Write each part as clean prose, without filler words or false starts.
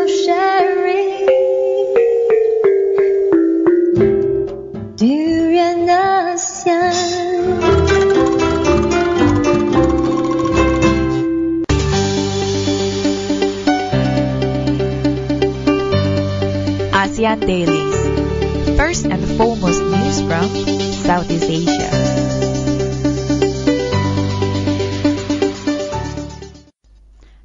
of sharing. Durian ASEAN. ASEAN Dailies. First and foremost news from Southeast Asia.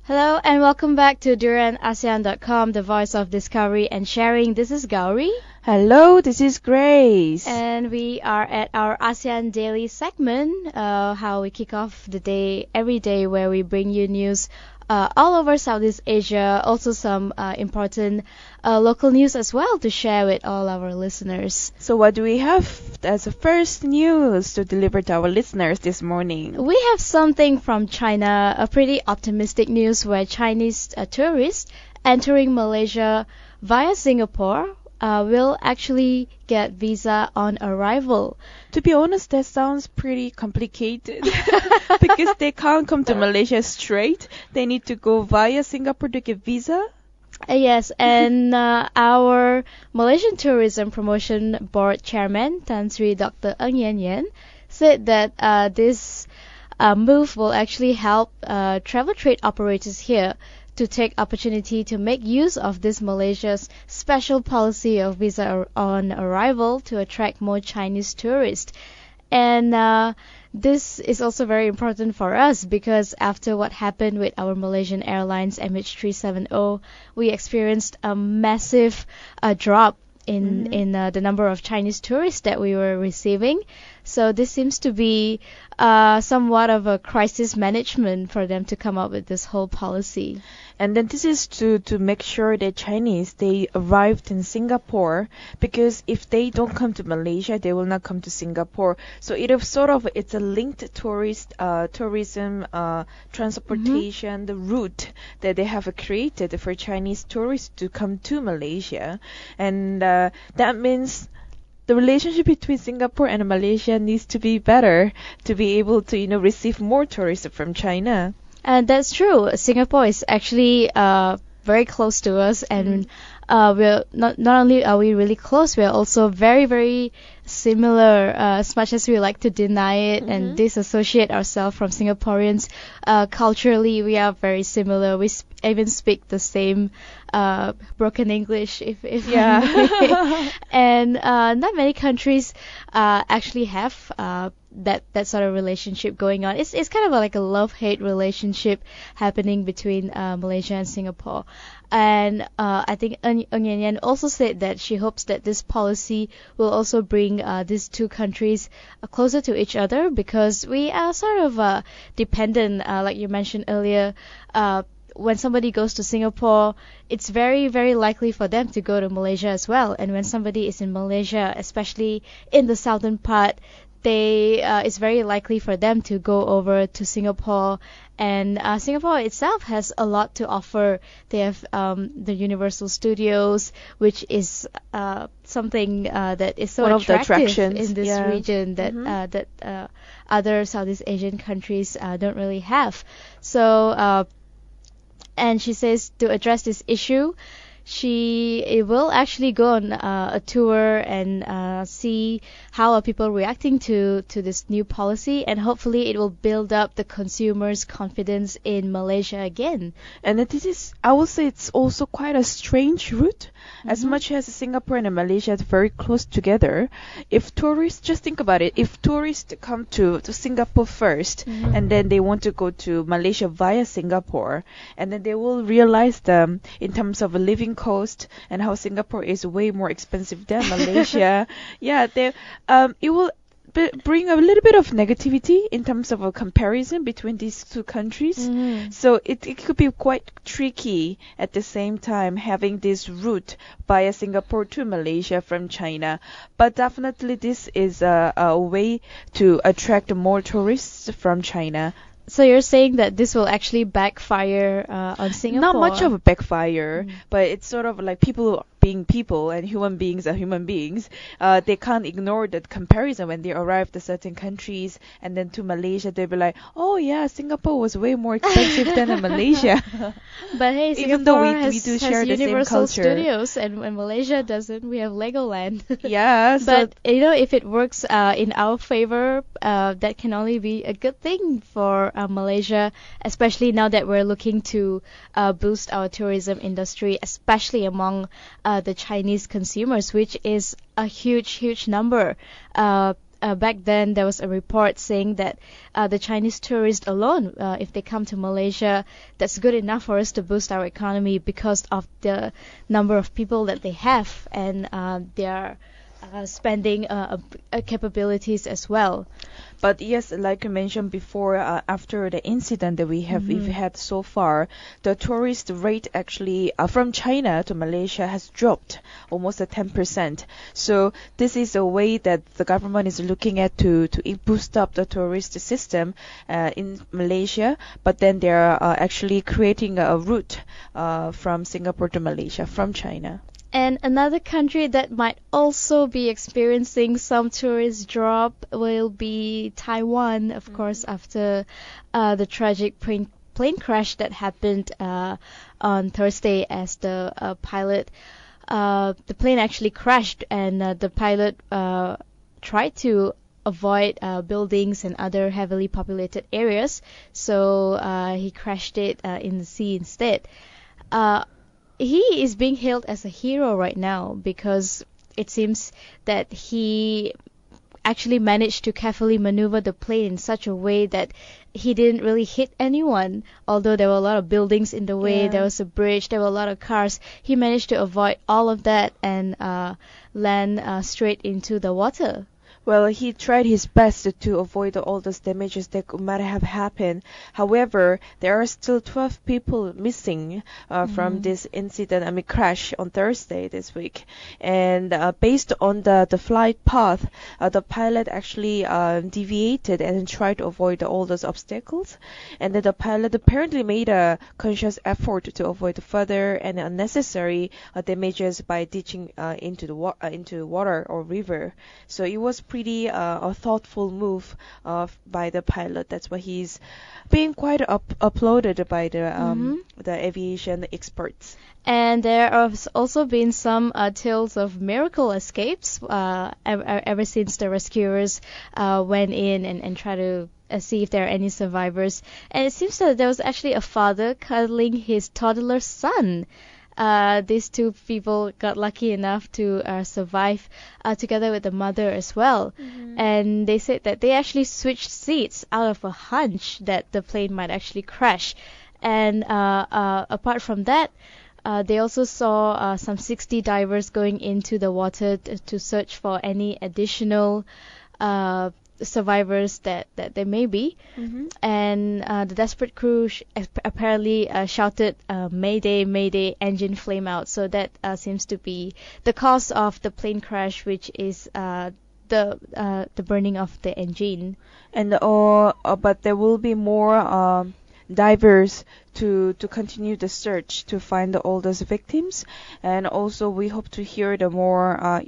Hello and welcome back to DurianASEAN.com, the voice of discovery and sharing. This is Gowri. Hello, this is Grace. And we are at our ASEAN Daily segment, how we kick off the day every day, where we bring you news all over Southeast Asia, also some important local news as well to share with all our listeners. So what do we have as a first news to deliver to our listeners this morning? We have something from China, a pretty optimistic news where Chinese tourists entering Malaysia via Singapore will actually get visa on arrival. To be honest, that sounds pretty complicated because they can't come to Malaysia straight. They need to go via Singapore to get visa. Yes, and our Malaysian Tourism Promotion Board Chairman, Tan Sri Dr. Ng Yen Yen, said that this move will actually help travel trade operators here to take opportunity to make use of this Malaysia's special policy of visa on arrival to attract more Chinese tourists. And this is also very important for us because after what happened with our Malaysian Airlines MH370, we experienced a massive drop in the number of Chinese tourists that we were receiving. So this seems to be somewhat of a crisis management for them to come up with this whole policy. And then this is to make sure that Chinese, they arrived in Singapore, because if they don't come to Malaysia, they will not come to Singapore. So it's a linked tourism transportation, the route that they have created for Chinese tourists to come to Malaysia. And that means the relationship between Singapore and Malaysia needs to be better to be able to, receive more tourists from China. And that's true. Singapore is actually very close to us, and we're not only are we really close, we're also very, very similar. As much as we like to deny it and disassociate ourselves from Singaporeans, culturally we are very similar. We even speak the same broken English, if yeah. I may. And not many countries actually have that sort of relationship going on. It's kind of like a love-hate relationship happening between Malaysia and Singapore. And I think Ng Yen Yen also said that she hopes that this policy will also bring these two countries closer to each other, because we are sort of dependent, like you mentioned earlier. When somebody goes to Singapore, it's very, very likely for them to go to Malaysia as well. And when somebody is in Malaysia, especially in the southern part, it's very likely for them to go over to Singapore. And Singapore itself has a lot to offer. They have the Universal Studios, which is something that is so attractive in this region that other Southeast Asian countries don't really have. So, and she says to address this issue, she will actually go on a tour and see how are people reacting to this new policy, and hopefully it will build up the consumers' confidence in Malaysia again. And this is, I would say, it's also quite a strange route. As much as Singapore and Malaysia are very close together, if tourists, just think about it, if tourists come to Singapore first and then they want to go to Malaysia via Singapore, and then they will realize in terms of a living cost and how Singapore is way more expensive than Malaysia. It will bring a little bit of negativity in terms of a comparison between these two countries. So it could be quite tricky at the same time having this route via Singapore to Malaysia from China. But definitely this is a way to attract more tourists from China. So you're saying that this will actually backfire on Singapore? Not much of a backfire, but it's sort of like people being people and human beings are human beings, they can't ignore that comparison when they arrive to certain countries and then to Malaysia. They'll be like, oh yeah, Singapore was way more expensive than in Malaysia. But hey, Even though Singapore we do has share the same Universal culture. Studios, and Malaysia doesn't. We have Legoland. Yeah, so But if it works in our favor, that can only be a good thing for Malaysia, especially now that we're looking to boost our tourism industry, especially among the Chinese consumers, which is a huge number. Back then, there was a report saying that the Chinese tourists alone, if they come to Malaysia, that's good enough for us to boost our economy because of the number of people that they have and their spending capabilities as well. But yes, like you mentioned before, after the incident that we've had so far, the tourist rate actually from China to Malaysia has dropped almost at 10%. So this is a way that the government is looking at to boost up the tourist system in Malaysia. But then they're actually creating a route from Singapore to Malaysia from China. And another country that might also be experiencing some tourist drop will be Taiwan, of course, after the tragic plane crash that happened on Thursday as the plane actually crashed and the pilot tried to avoid buildings and other heavily populated areas, so he crashed it in the sea instead. He is being hailed as a hero right now because it seems that he actually managed to carefully maneuver the plane in such a way that he didn't really hit anyone. Although there were a lot of buildings in the way, there was a bridge, there were a lot of cars. He managed to avoid all of that and land straight into the water. Well, he tried his best to avoid all those damages that might have happened. However, there are still 12 people missing from this incident, crash on Thursday this week. And based on the flight path, the pilot actually deviated and tried to avoid all those obstacles. And then the pilot apparently made a conscious effort to avoid further and unnecessary damages by ditching into water or river. So it was pretty a thoughtful move by the pilot. That's why he's being quite applauded by the aviation experts. And there have also been some tales of miracle escapes ever since the rescuers went in and tried to see if there are any survivors. And it seems that there was actually a father cuddling his toddler son. These two people got lucky enough to survive together with the mother as well. And they said that they actually switched seats out of a hunch that the plane might actually crash. And apart from that, they also saw some 60 divers going into the water to search for any additional survivors that there may be. And the desperate crew apparently shouted Mayday, Mayday, engine flame out. So that seems to be the cause of the plane crash, which is the burning of the engine. And but there will be more divers to continue the search to find all those victims. And also we hope to hear the more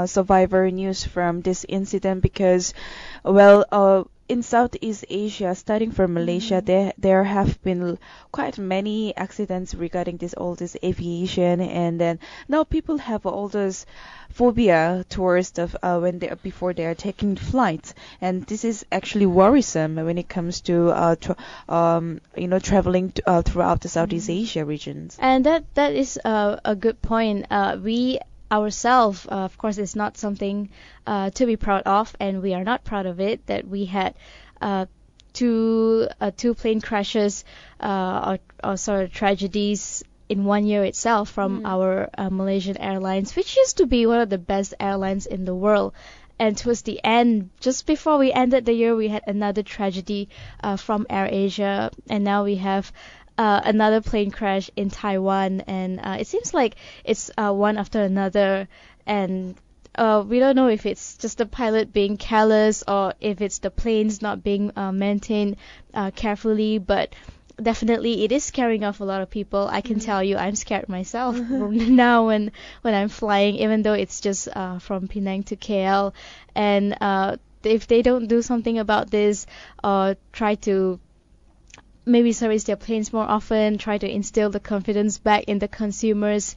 survivor news from this incident, because in Southeast Asia, starting from Malaysia, there have been quite many accidents regarding all this aviation, and then now people have all this phobia towards before they are taking flights, and this is actually worrisome when it comes to traveling throughout the Southeast Asia regions. And that is a good point. We ourselves, of course, is not something to be proud of, and we are not proud of it that we had two plane crashes or sort of tragedies in 1 year itself from our Malaysian Airlines, which used to be one of the best airlines in the world. And towards the end, just before we ended the year, we had another tragedy from AirAsia, and now we have another plane crash in Taiwan, and it seems like it's one after another, and we don't know if it's just the pilot being careless or if it's the planes not being maintained carefully, but definitely it is scaring off a lot of people. I can tell you, I'm scared myself now when I'm flying, even though it's just from Penang to KL. And if they don't do something about this, or try to maybe service their planes more often, try to instill the confidence back in the consumers,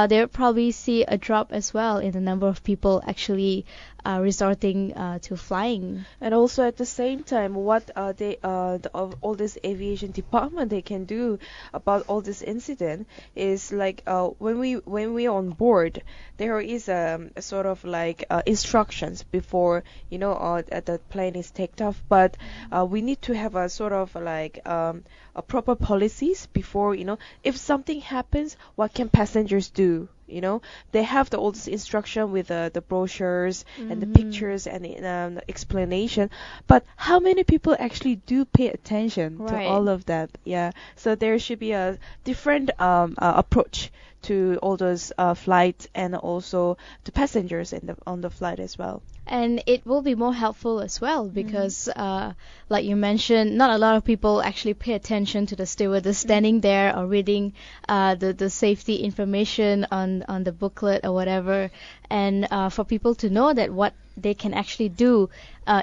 they'll probably see a drop as well in the number of people actually resorting to flying. And also at the same time, what all this aviation department they can do about all this incident is like when we on board, there is a sort of like instructions before the plane is taken off, but we need to have a sort of like a proper policies before, if something happens, what can passengers do? They have all this instruction with the brochures and the pictures and the explanation, but how many people actually do pay attention to all of that? Yeah, so there should be a different approach to all those flights and also the passengers on the flight as well. And it will be more helpful as well because, like you mentioned, not a lot of people actually pay attention to the stewardess standing there or reading the safety information on the booklet or whatever. And for people to know that what they can actually do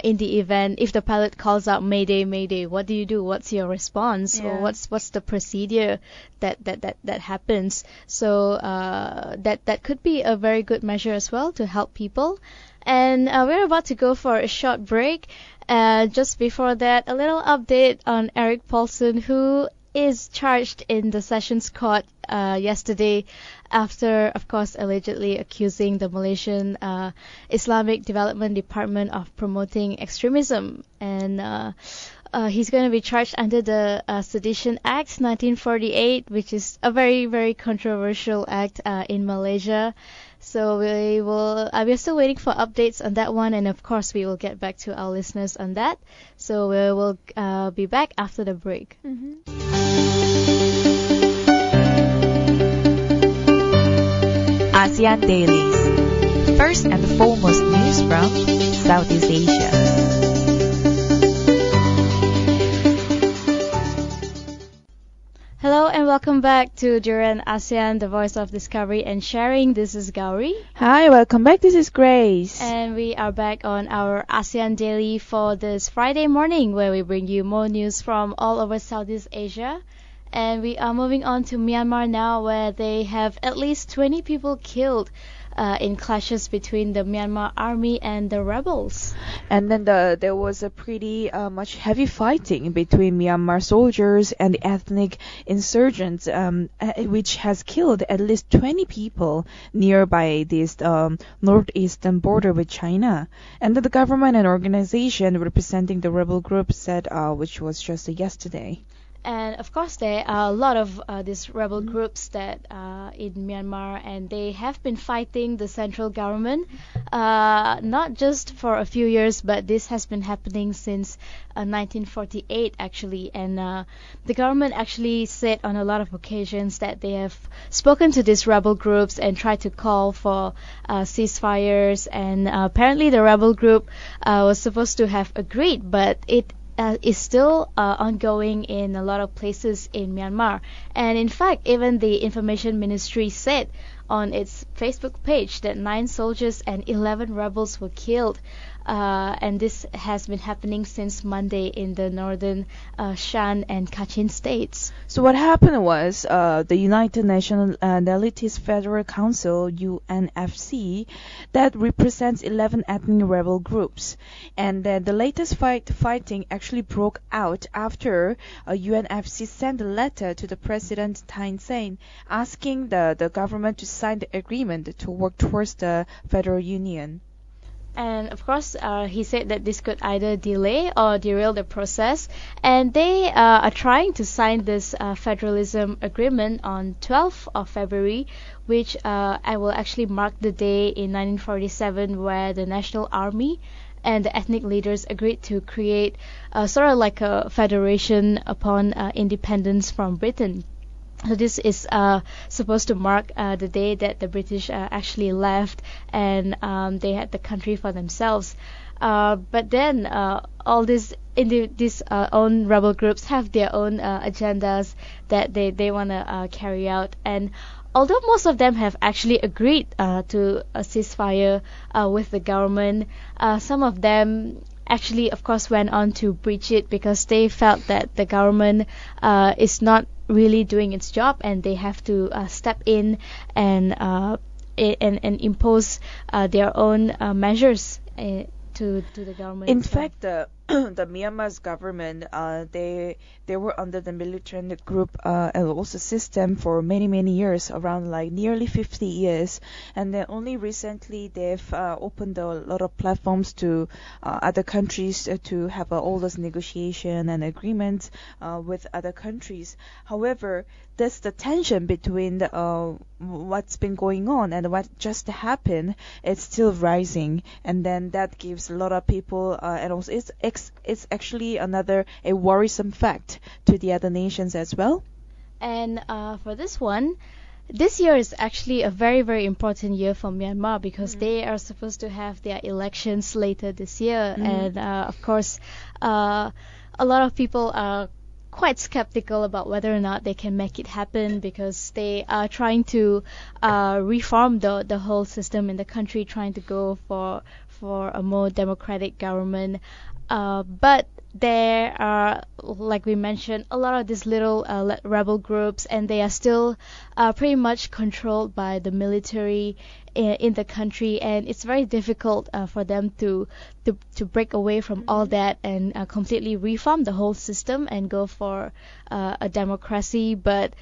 in the event, if the pilot calls out Mayday, Mayday, what do you do? What's your response? Or what's the procedure that happens? So that could be a very good measure as well to help people. And we're about to go for a short break. Just before that, a little update on Eric Paulson, who is charged in the Sessions Court yesterday after, of course, allegedly accusing the Malaysian Islamic Development Department of promoting extremism. And he's going to be charged under the Sedition Act 1948, which is a very, very controversial act in Malaysia. So we're still waiting for updates on that one, and of course we will get back to our listeners on that. So we will be back after the break. ASEAN Dailies. First and foremost news from Southeast Asia. Hello and welcome back to Duran ASEAN, the voice of discovery and sharing. This is Gowri. Hi, welcome back. This is Grace. And we are back on our ASEAN Daily for this Friday morning, where we bring you more news from all over Southeast Asia. And we are moving on to Myanmar now, where they have at least 20 people killed in clashes between the Myanmar army and the rebels. And then there was a pretty much heavy fighting between Myanmar soldiers and the ethnic insurgents, which has killed at least 20 people nearby this northeastern border with China. And then the government and organization representing the rebel group said, which was just yesterday. And of course, there are a lot of these rebel groups that in Myanmar, and they have been fighting the central government, not just for a few years, but this has been happening since 1948 actually. And the government actually said on a lot of occasions that they have spoken to these rebel groups and tried to call for ceasefires. And apparently the rebel group was supposed to have agreed, but it is still ongoing in a lot of places in Myanmar. And in fact, even the Information Ministry said on its Facebook page that 9 soldiers and 11 rebels were killed. And this has been happening since Monday in the northern Shan and Kachin states. So what happened was the United Nationalities Federal Council, UNFC, that represents 11 ethnic rebel groups. And the latest fighting actually broke out after UNFC sent a letter to the President Thein Sein asking the government to sign the agreement to work towards the federal union. And of course, he said that this could either delay or derail the process. And they are trying to sign this federalism agreement on 12th of February, which I will actually mark the day in 1947 where the National Army and the ethnic leaders agreed to create sort of like a federation upon independence from Britain. So this is supposed to mark the day that the British actually left and they had the country for themselves. But then all these own rebel groups have their own agendas that they want to carry out. And although most of them have actually agreed to a ceasefire with the government, some of them actually, of course, went on to breach it because they felt that the government is not really doing its job, and they have to step in and impose their own measures to the government. In fact, the Myanmar's government, they were under the militant group and also system for many years, around like nearly 50 years, and then only recently they've opened a lot of platforms to other countries to have all this negotiation and agreements with other countries. However, that's the tension between what's been going on and what just happened. It's still rising, and then that gives a lot of people and also it's actually a worrisome fact to the other nations as well. And for this one, this year is actually a very important year for Myanmar because they are supposed to have their elections later this year, and of course a lot of people are quite skeptical about whether or not they can make it happen because they are trying to reform the whole system in the country, trying to go for a more democratic government. But there are, like we mentioned, a lot of these little rebel groups, and they are still pretty much controlled by the military in the country, and it's very difficult for them to break away from all that and completely reform the whole system and go for a democracy. But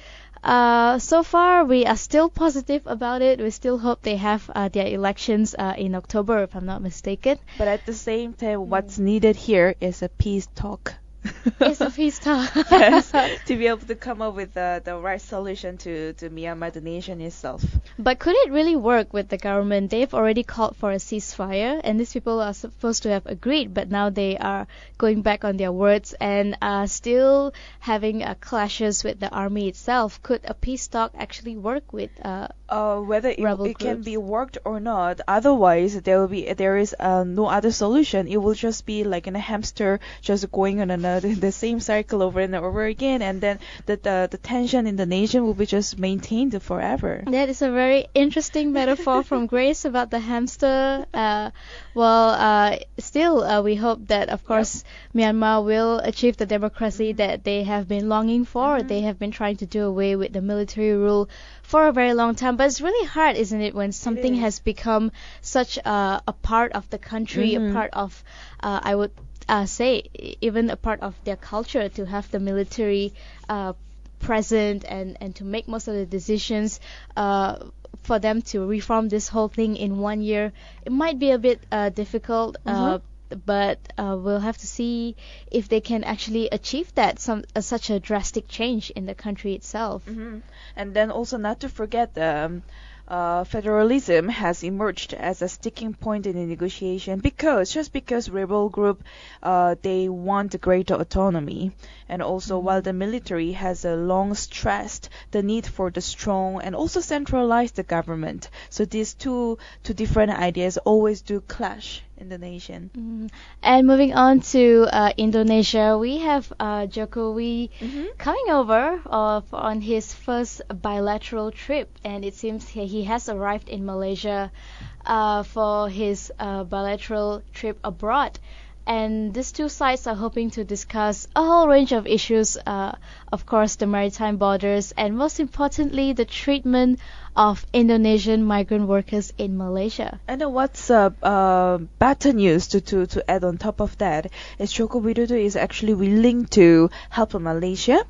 so far we are still positive about it. We still hope they have their elections in October, if I'm not mistaken. But at the same time, what's needed here is a peace talk. It's a peace talk. Yes, to be able to come up with the right solution to Myanmar, the nation itself. But could it really work with the government? They've already called for a ceasefire, and these people are supposed to have agreed, but now they are going back on their words and are still having clashes with the army itself. Could a peace talk actually work with whether rebel it can groups? be worked or not? Otherwise, there is no other solution. It will just be like in a hamster, just going on the same cycle over and over again, and then the tension in the nation will be just maintained forever. That is a very interesting metaphor from Grace about the hamster. Still, we hope that, of course, Myanmar will achieve the democracy that they have been longing for. They have been trying to do away with the military rule for a very long time. But it's really hard, isn't it, when something has become such a part of the country, a part of, I would say, even a part of their culture, to have the military present and to make most of the decisions. For them to reform this whole thing in 1 year, it might be a bit difficult, but we'll have to see if they can actually achieve that, such a drastic change in the country itself. And then also not to forget federalism has emerged as a sticking point in the negotiation because rebel group they want greater autonomy, and also while the military has long stressed the need for the strong and also centralized government, so these two different ideas always do clash in the nation. And moving on to Indonesia, we have Jokowi coming over on his first bilateral trip, and it seems he has arrived in Malaysia for his bilateral trip abroad. And these two sides are hoping to discuss a whole range of issues, of course, the maritime borders, and most importantly, the treatment of Indonesian migrant workers in Malaysia. And what's better news to add on top of that is Joko Widodo is actually willing to help Malaysia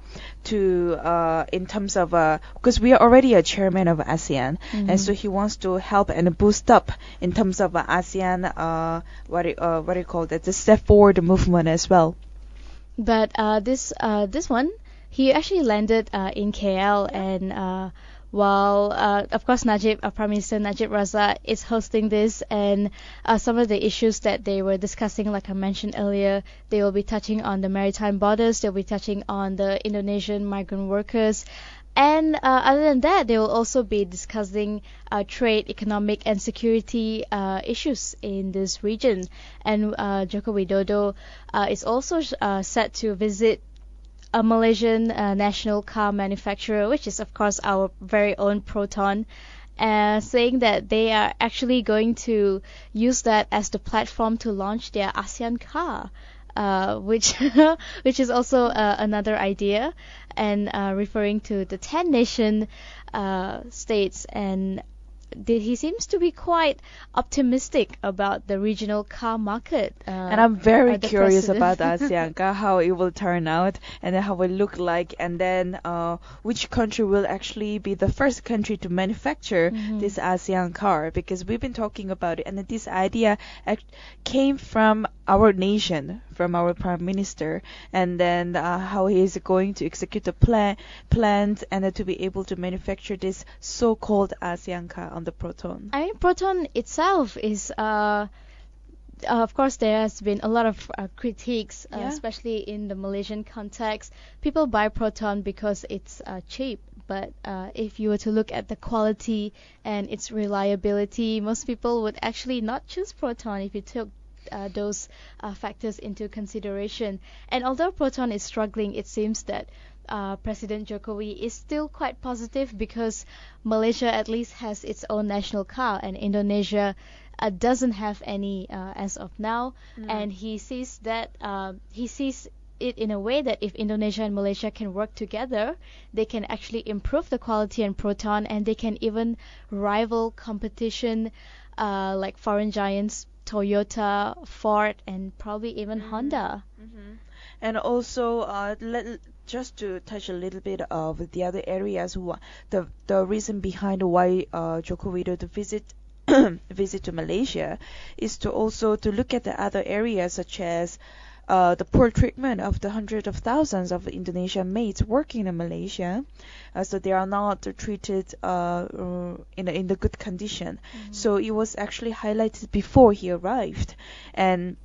to in terms of because we are already a chairman of ASEAN, and so he wants to help and boost up in terms of ASEAN what do you call that, the step forward movement as well. But this one, he actually landed in KL, and while of course Prime Minister Najib Razak is hosting this, and some of the issues that they were discussing, like I mentioned earlier, they will be touching on the maritime borders, they'll be touching on the Indonesian migrant workers, And other than that, they will also be discussing trade, economic, and security issues in this region. And Joko Widodo is also set to visit a Malaysian national car manufacturer, which is of course our very own Proton, saying that they are actually going to use that as the platform to launch their ASEAN car. Which which is also another idea, and referring to the 10 nation states, and he seems to be quite optimistic about the regional car market. And I'm very curious president. about ASEAN car, how it will turn out, and then how it look like, and then which country will actually be the first country to manufacture this ASEAN car, because we've been talking about it, and this idea came from our nation, from our prime minister, and then how he is going to execute the plans and to be able to manufacture this so-called ASEAN car on the Proton. I mean, Proton itself is, of course, there has been a lot of critiques, especially in the Malaysian context. People buy Proton because it's cheap, but if you were to look at the quality and its reliability, most people would actually not choose Proton if you took those factors into consideration. And although Proton is struggling, it seems that President Jokowi is still quite positive, because Malaysia at least has its own national car and Indonesia doesn't have any as of now. And he sees it in a way that if Indonesia and Malaysia can work together, they can actually improve the quality in Proton, and they can even rival competition like foreign giants Toyota, Ford, and probably even Honda. And also, just to touch a little bit of the other areas, the reason behind why Joko Widodo visit to Malaysia is to also to look at the other areas, such as the poor treatment of the hundreds of thousands of Indonesian maids working in Malaysia, so they are not treated in the good condition. So it was actually highlighted before he arrived. And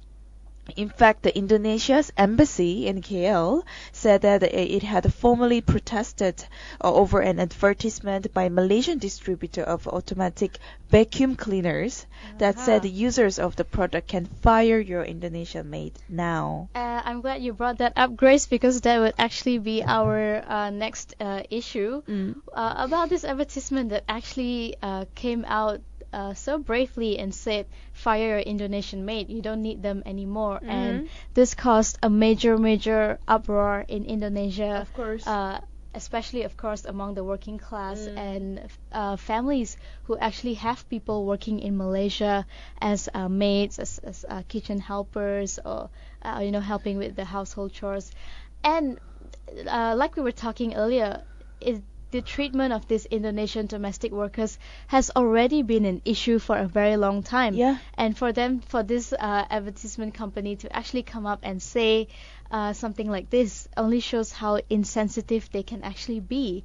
in fact, the Indonesia's embassy in KL said that it had formally protested over an advertisement by Malaysian distributor of automatic vacuum cleaners that said users of the product can fire your Indonesian maid now. I'm glad you brought that up, Grace, because that would actually be our next issue about this advertisement that actually came out so bravely and said, fire your Indonesian maid, you don't need them anymore. And this caused a major uproar in Indonesia, Of course. especially of course among the working class and families who actually have people working in Malaysia as maids, as kitchen helpers, or helping with the household chores. And like we were talking earlier, the treatment of these Indonesian domestic workers has already been an issue for a very long time. Yeah. And for this advertisement company to actually come up and say something like this only shows how insensitive they can actually be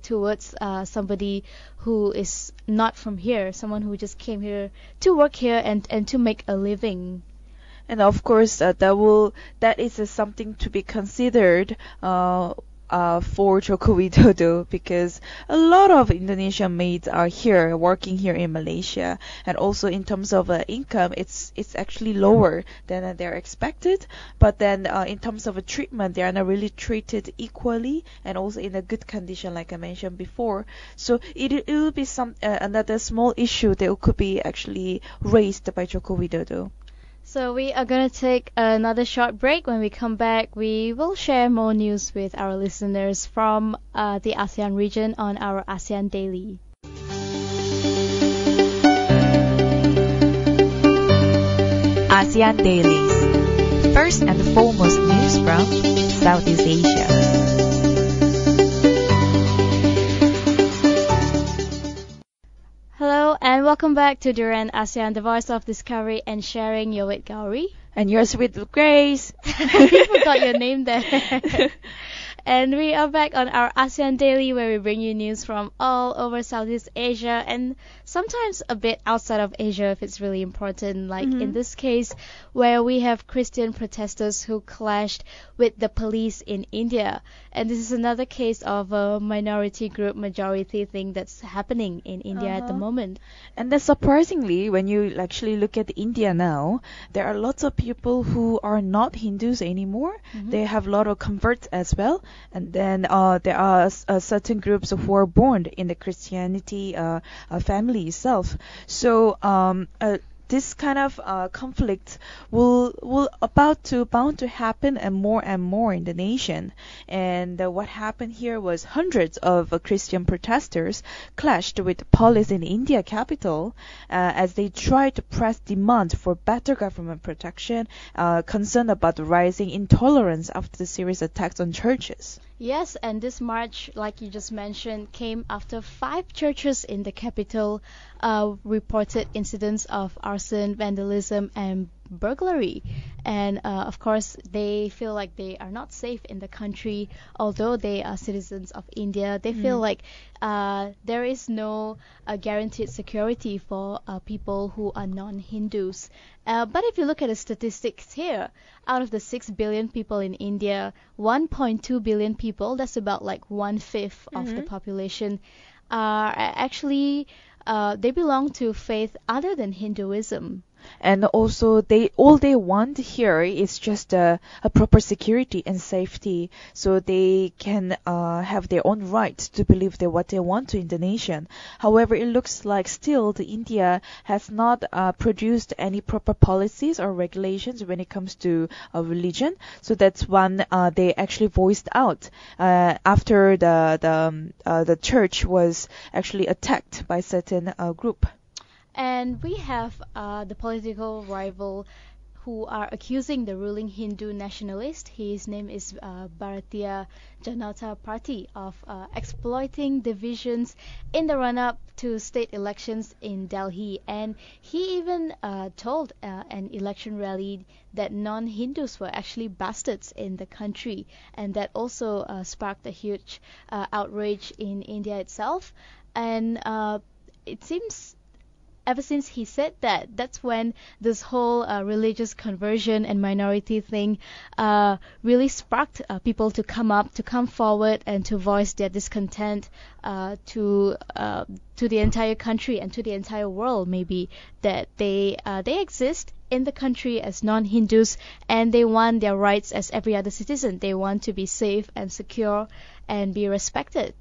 towards somebody who is not from here, someone who just came here to work here and to make a living. And of course, that is something to be considered for Joko Widodo, because a lot of Indonesian maids are here working here in Malaysia, and also in terms of income, it's actually lower than they're expected. But then in terms of treatment, they are not really treated equally, and also in a good condition, like I mentioned before. So it will be another small issue that could be actually raised by Joko Widodo. So we are going to take another short break. When we come back, we will share more news with our listeners from the ASEAN region on our ASEAN Daily. ASEAN Dailies. First and foremost news from Southeast Asia. Hello and welcome back to Duran ASEAN, the voice of discovery and sharing. You're with Gowri. And yours with Grace. You forgot your name there. And we are back on our ASEAN Daily, where we bring you news from all over Southeast Asia and sometimes a bit outside of Asia if it's really important, like in this case where we have Christian protesters who clashed with the police in India. And this is another case of a minority group majority thing that's happening in India at the moment. And then surprisingly, when you actually look at India now, there are lots of people who are not Hindus anymore. They have a lot of converts as well. And then there are certain groups who are born in the Christianity family itself. So this kind of conflict will bound to happen and more in the nation. And what happened here was hundreds of Christian protesters clashed with police in India capital as they tried to press demand for better government protection, concerned about the rising intolerance after the serious attacks on churches. Yes, and this march, like you just mentioned, came after 5 churches in the capital reported incidents of arson, vandalism, and burglary. And of course, they feel like they are not safe in the country, although they are citizens of India. They feel like there is no guaranteed security for people who are non-Hindus. But if you look at the statistics here, out of the 6 billion people in India, 1.2 billion people, that's about like 1/5 of the population, are actually they belong to faith other than Hinduism. And also, all they want here is just a proper security and safety, so they can have their own rights to believe what they want to in the nation. However, it looks like still the India has not produced any proper policies or regulations when it comes to religion. So that's one they actually voiced out after the church was actually attacked by certain group. And we have the political rival who are accusing the ruling Hindu nationalist, his name is Bharatiya Janata Party, of exploiting divisions in the run-up to state elections in Delhi. And he even told an election rally that non-Hindus were actually bastards in the country, and that also sparked a huge outrage in India itself. And it seems ever since he said that, that's when this whole religious conversion and minority thing really sparked people to come forward and to voice their discontent to the entire country and to the entire world, maybe, that they exist in the country as non-Hindus and they want their rights as every other citizen. They want to be safe and secure and be respected.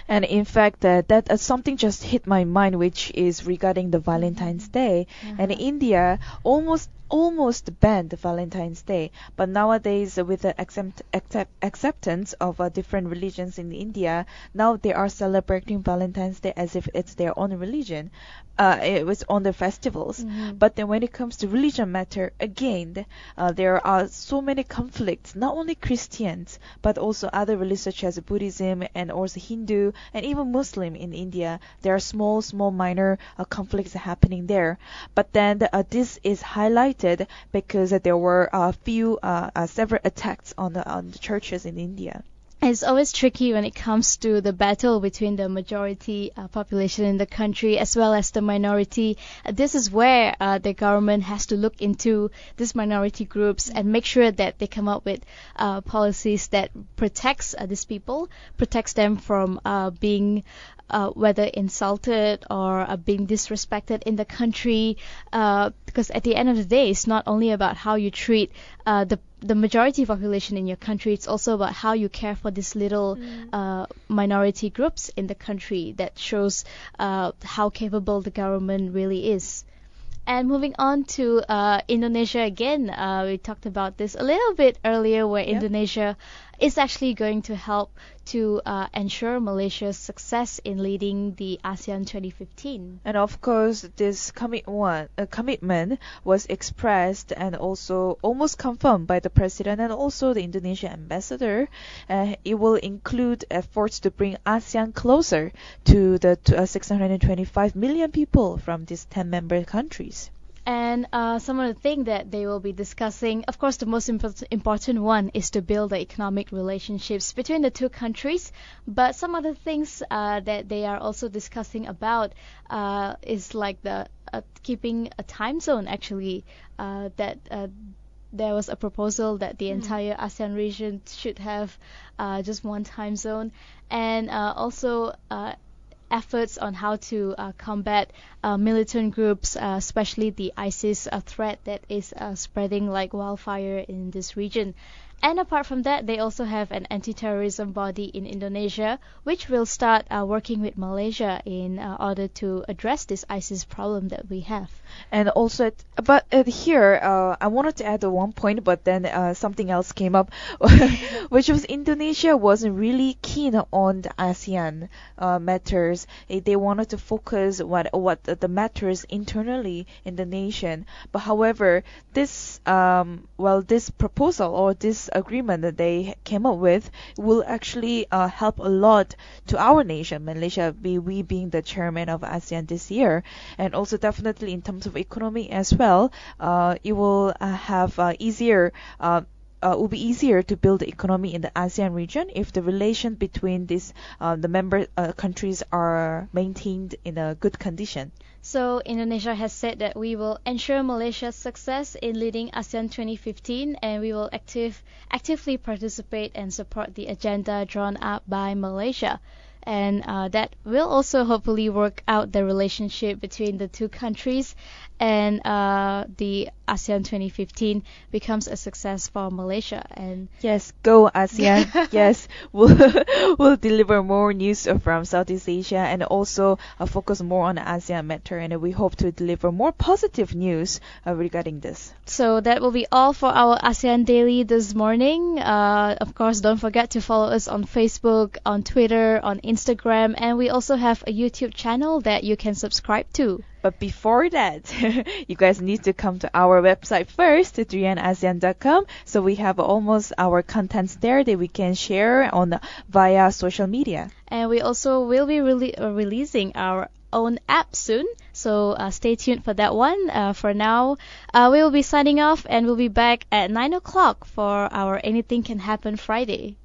And in fact, that something just hit my mind, which is regarding the Valentine's Day. And India almost banned Valentine's Day, but nowadays with the acceptance of different religions in India, now they are celebrating Valentine's Day as if it's their own religion. It was on the festivals. But then when it comes to religion matter, again, there are so many conflicts, not only Christians, but also other religions such as Buddhism and also Hindu and even Muslim in India. There are small minor conflicts happening there. But then this is highlighted because there were several attacks on the churches in India. It's always tricky when it comes to the battle between the majority population in the country as well as the minority. This is where the government has to look into these minority groups and make sure that they come up with policies that protects these people, protects them from being whether insulted or being disrespected in the country, because at the end of the day, it's not only about how you treat the majority population in your country, it's also about how you care for these little minority groups in the country. That shows how capable the government really is. And moving on to Indonesia again, we talked about this a little bit earlier, where Indonesia is actually going to help to ensure Malaysia's success in leading the ASEAN 2015. And of course, this commitment was expressed and also almost confirmed by the president and also the Indonesian ambassador. It will include efforts to bring ASEAN closer to the 625 million people from these 10 member countries. And some of the things that they will be discussing, of course, the most important one is to build the economic relationships between the two countries. But some other things that they are also discussing about is like the keeping a time zone, actually, that there was a proposal that the entire ASEAN region should have just one time zone, and also efforts on how to combat militant groups, especially the ISIS threat that is spreading like wildfire in this region. And apart from that, they also have an anti-terrorism body in Indonesia, which will start working with Malaysia in order to address this ISIS problem that we have. And also, here, I wanted to add one point, but then something else came up, which was Indonesia wasn't really keen on the ASEAN matters. They wanted to focus what the matters internally in the nation. But however, this this proposal or this agreement that they came up with will actually help a lot to our nation, Malaysia, we being the chairman of ASEAN this year, and also definitely in terms of economy as well. It will will be easier to build the economy in the ASEAN region if the relation between these the member countries are maintained in a good condition. So Indonesia has said that we will ensure Malaysia's success in leading ASEAN 2015, and we will actively participate and support the agenda drawn up by Malaysia. And that will also hopefully work out the relationship between the two countries, and the ASEAN 2015 becomes a success for Malaysia. And yes, go ASEAN. Yes, we'll deliver more news from Southeast Asia and also focus more on the ASEAN matter, and we hope to deliver more positive news regarding this. So that will be all for our ASEAN Daily this morning. Of course, don't forget to follow us on Facebook, on Twitter, on Instagram, and we also have a YouTube channel that you can subscribe to. But before that, you guys need to come to our website first, 3ASEAN.com. So we have almost our contents there that we can share on via social media. And we also will be releasing our own app soon. So stay tuned for that one. For now, we will be signing off, and we'll be back at 9 o'clock for our Anything Can Happen Friday.